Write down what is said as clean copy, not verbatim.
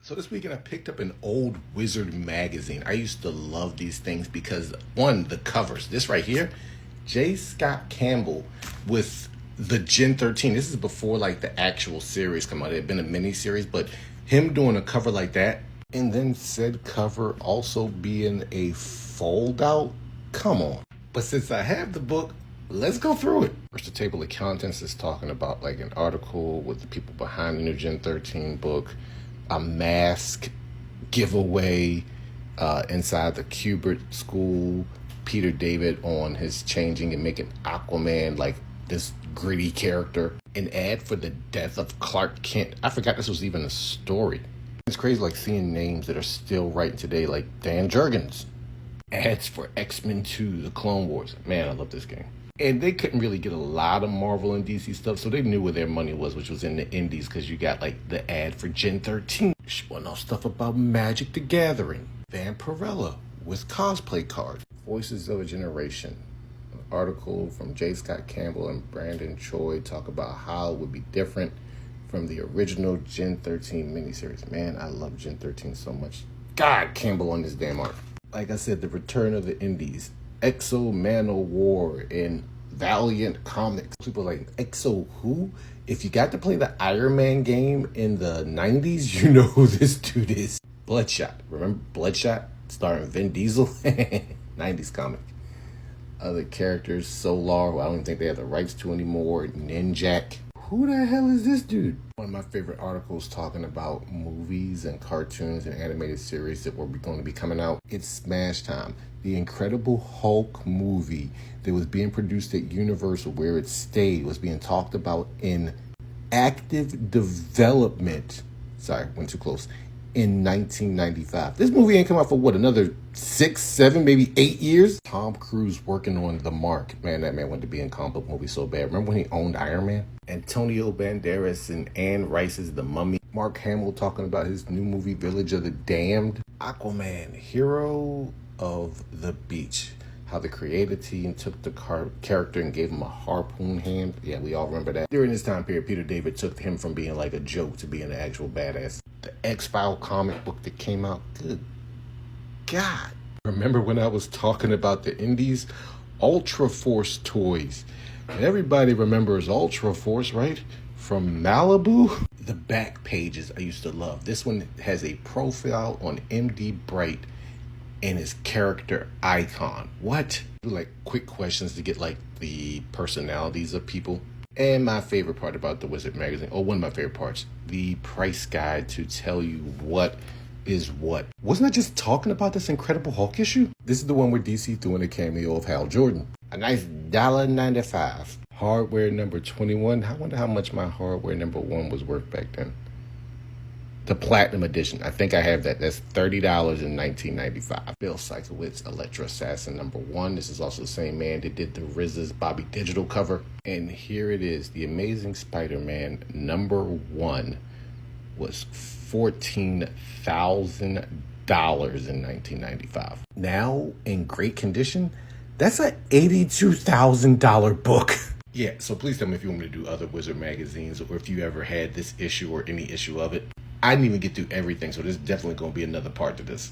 So this weekend I picked up an old Wizard magazine. I used to love these things because one, the covers. This right here, J. Scott Campbell with the Gen 13. This is before like the actual series come out. It had been a mini series, but him doing a cover like that and then said cover also being a fold out. Come on. But since I have the book, let's go through it. First, the table of contents is talking about like an article with the people behind the new Gen 13 book, a mask giveaway inside the Kubert school, Peter David on his changing and making Aquaman like this gritty character, an ad for the death of Clark Kent. I forgot this was even a story. It's crazy like seeing names that are still right today, like Dan Jurgens. Ads for X-Men 2, The Clone Wars. Man, I love this game. And they couldn't really get a lot of Marvel and DC stuff, so they knew where their money was, which was in the indies, because you got like the ad for Gen 13, showing off stuff about Magic the Gathering, Vampirella with cosplay cards, Voices of a Generation, an article from J. Scott Campbell and Brandon Choi talk about how it would be different from the original Gen 13 miniseries. Man, I love Gen 13 so much. God, Campbell on this damn art. Like I said, the return of the indies, Exo Man of War and Valiant Comics. People are like, Exo who? If you got to play the Iron Man game in the 90s, you know who this dude is. Bloodshot. Remember Bloodshot? Starring Vin Diesel? 90s comic. Other characters, Solar, who I don't think they have the rights to anymore. Ninjak. Who the hell is this dude? One of my favorite articles talking about movies and cartoons and animated series that were going to be coming out. It's Smash Time. The Incredible Hulk movie that was being produced at Universal, where it stayed, was being talked about in active development. Sorry, went too close. In 1995. This movie ain't come out for what, another 6, 7, maybe 8 years? Tom Cruise working on The Mark. Man, that man wanted to be in comic book movies so bad. Remember when he owned Iron Man? Antonio Banderas and Anne Rice's The Mummy. Mark Hamill talking about his new movie Village of the Damned. Aquaman, hero of the beach. How the creative team took the character and gave him a harpoon hand. Yeah, we all remember that. During this time period, Peter David took him from being like a joke to being an actual badass. The X-File comic book that came out. Good God. Remember when I was talking about the indies? Ultra Force toys. And everybody remembers Ultra Force, right? From Malibu. The back pages I used to love. This one has a profile on MD Bright and his character icon. What? Like quick questions to get like the personalities of people. And my favorite part about the Wizard magazine, or one of my favorite parts, the price guide to tell you what is what. Wasn't I just talking about this Incredible Hulk issue? This is the one where DC threw in a cameo of Hal Jordan. A nice $1.95. Hardware number 21. I wonder how much my hardware number 1 was worth back then. The Platinum Edition. I think I have that. That's $30 in 1995. Bill Sikowitz, Electro Assassin number 1. This is also the same man that did the RZA's Bobby Digital cover. And here it is. The Amazing Spider-Man number 1 was $14,000 in 1995. Now, in great condition, that's an $82,000 book. Yeah, so please tell me if you want me to do other Wizard magazines or if you ever had this issue or any issue of it. I didn't even get through everything, so there's definitely going to be another part to this.